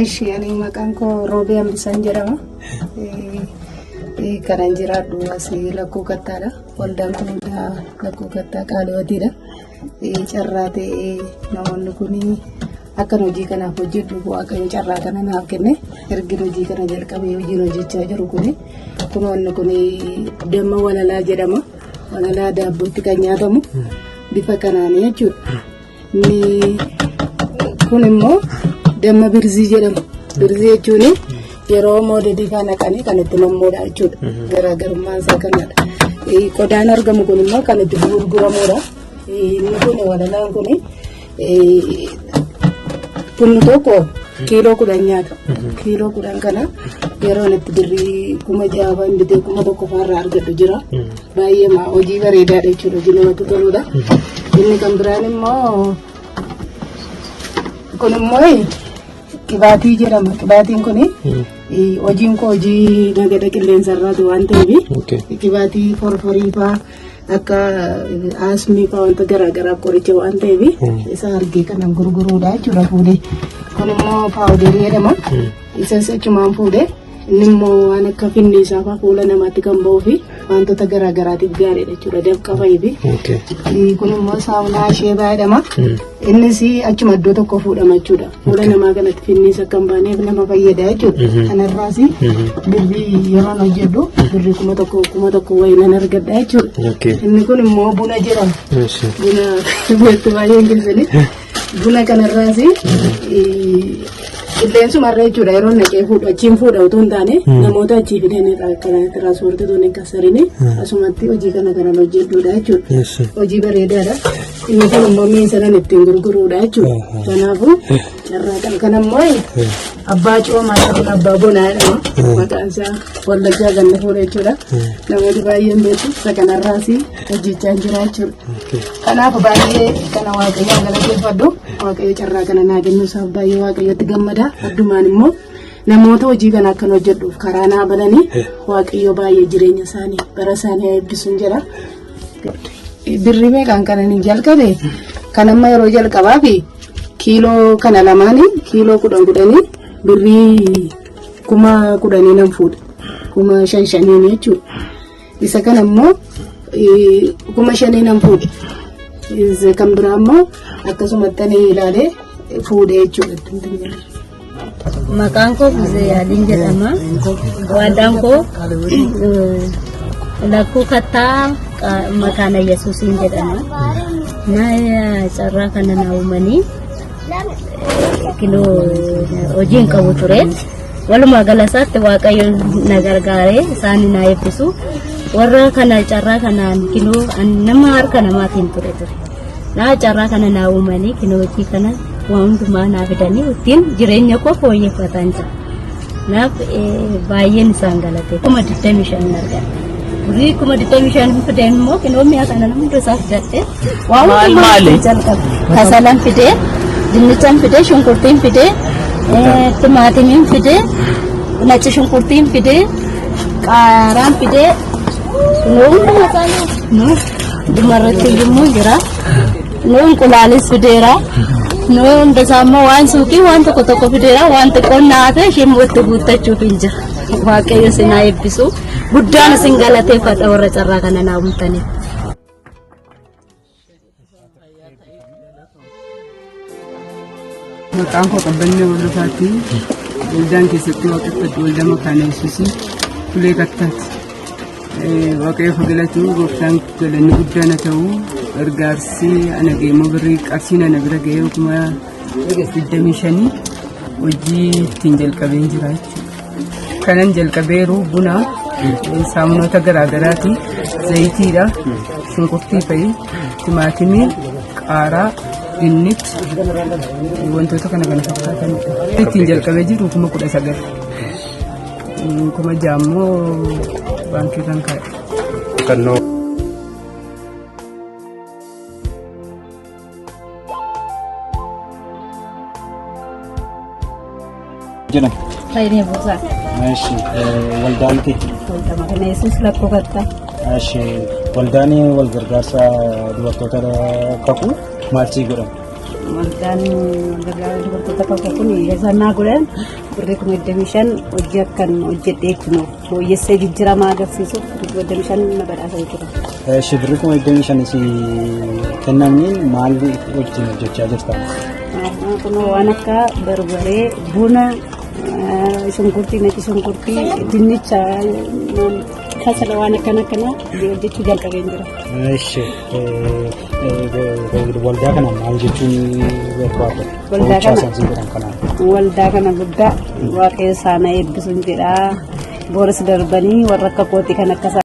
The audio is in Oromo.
Eshi ani maqaan koo Roobee Ambisaan jedhama. Kanan jiraadhu asii Lakkuu Kattaadha. Waldaan kun Lakkuu Kattaa Qaaliwatiidha. Carraa ta'ee namoonni kun akka hojii kanaaf hojjedhu Waaqayyo carraa kana naaf kenne. Ergi hojii kana jalqabee hojiin hojjechaa jiru kun wanni kun damma walalaa jedhama. Walalaa daabbootti kan nyaatamu bifa kanaan jechuudha. Kun immoo damma birzii jedhama. Birzii jechuun yeroo moodedii kana naqanii kan itti mammoodha jechuudha. Garaagarummaan isaa kanadha. Qodaan argamu kun immoo kan itti gurguramuudha. Inni kun walalaan kun tokko kiiloo 10 nyaata. Kiiloo 10 kana yeroo itti birrii 6,000 bitee 1,000 farraa argatu jira. Baay'ee hojii bareedaadha jechuudha. Hojii namatti toludha. Inni kan biraan immoo kun immoo qibaatii jedhama. Qibaatiin kun hojiin koo hojii nagada qilleensarraati waan ta'eef qibaatii forforii fa'aa akka asmii fa'aa wanta garaagaraa qoricha waan ta'eef isa argee kanan gurguruudha jechuudha fuudhee. Kun immoo paawuderii jedhama. Isas achumaan fuudhee inni immoo waan akka finniisaa fa'aa fuula namaatti kan ba'uu fi wantoota garaagaraatiif gaariidha jechuudha. Dafqa fa'iifi. Kun immoo saamunaa Sheebaa jedhama. Innis achuma iddoo tokko fuudhama jechuudha. Fuula namaa kanatti finniisa akka hin baaneef nama fayyada jechuudha. Kanarraas birrii yeroon hojjedhu birrii 1,000 wayii nan argadha jechuudha. Inni kun immoo buna jedhama. Buna beektu baay'ee hin keessani. Buna kanarraas qilleensumarra jechuudha. Yeroo naqee fuudhu achiin fuudha utuu hin taane namoota achii fideen tiraanspoortii hin kassarin asumatti hojii kana kanan hojjedhuudha jechuudha. Hojii bareedaadha. Inni kun immoo miinsalan ittiin gurguruudha jechuudha. Kanaafuu carraa kanammoo abbaa coomaa ta'uun abbaa bonaa jedhama. Maqaan isaa Wallaggaa ganna fuudha jechuudha. Namooti baay'een beeku. Isa kanarraas hojjechaa jira jechuudha. Kanaaf baay'ee kana Waaqayyoo galateeffadhu. Waaqayyo carraa kana naa kennuusaaf baay'ee Waaqayyotti gammada. Addumaan immoo namoota hojii kana akkan hojjedhuuf karaa naa bananii Waaqayyo baay'ee jireenya isaanii bara isaanii eebbisuun jedha. Birrii meeqaan kanan jalqabe kan amma yeroo jalqabaa fi kiiloo kana lamaanii kiiloo 10 birrii 10,000 nan fuudha. 5,500 jechuudha. Isa kana immoo 5,000 nan fuudha. Isa kan biraa immoo akkasumatti ilaalee fuudhee jechuudha. Maqaan koo Buzee Yaadiin jedhama. Waldaan koo Lakkuu Kattaa Makaana Yesuusiin jedhama. Carraa kana na uumanii kiloo hojiin qabu ture. Walumaa galasaatti Waaqayyo na gargaaree isaan na eebbisu. Warra kana carraa kanaan kiloo nama harka namaatiin ture. Carraa kana na uumanii kiloo hojii kana waan hundumaa naa fidanii ittiin jireenya koo fooyyeffatan jira. Naaf baay'een isaan galatee 25,000 argadhe. Birrii 25,000 fideen immoo kiloo mi'a kana nama hunda isaa fidadhe. Waan hundumaa jalqabe. Kasalan fidee, dinnichaan fidee, shunkurtiin fidee, timaatimiin fidee, nacci shunkurtiin fidee, qaaraan fidee, hundumaa isaanii dumarratti immoo jira. Qulaalis fideera. Hunda isaa immoo waan suuqii waan tokko fideera. Waan xiqqoon naate isheen itti guuttachuuf hin jira. Waaqayyo isin haa eebbisu. Guddaan isin galateeffadha warra carraa kana naa uumtaniif. Maqaan koo Qabbannee Warrafaatti. Waldaan keessatti waaqeffadhu waldaa Makaana Yesuusii Ulee Kattaati. Waaqayyo galatu gooftaan galanni guddaan haa ta'u. Gargaarsi ana geemmoo birrii qarshii ana bira ga'ee 25,000 hojii ittiin jalqabeen jira jechuudha. Kanan jalqabeeru buna, saamunoota garaagaraati, zayitiidha, shunkurtii fa'i, timaatimii, qaaraa, dinnicha, wantoota kana fakkaatanidha. Ittiin jalqabee jiru 19,000. 6,000 immoo baankii kan kaa'e. Fayyadee buusaa. Waldaanti. Waldaa Makaana Yesuus Lakkuu Kattaa. Waldaan wal gargaarsa dubartoota qabu maal godhama? waldaan gargaara dubartoota tokko kun yaasannaa godhan birrii 25 hojii akkan hojjedhee kunuuf fooyyessee jijjiiramaa agarsiisuuf 25 na badhaasa jira. Birrii 25 si kennameen maal wajjin hojjechaa jirta? Kun waan akka barbaree, buna, shunkurtii, naqi shunkurtii, dinnicha kasala waan akkana hojjechuu jalqabeen jira. Waldaa kana maal jechuun barbaadda? Waldaa kana guddaa waaqayyo isaanii eebbisuun jedha. Booras darbanii warra akka kootii kan akka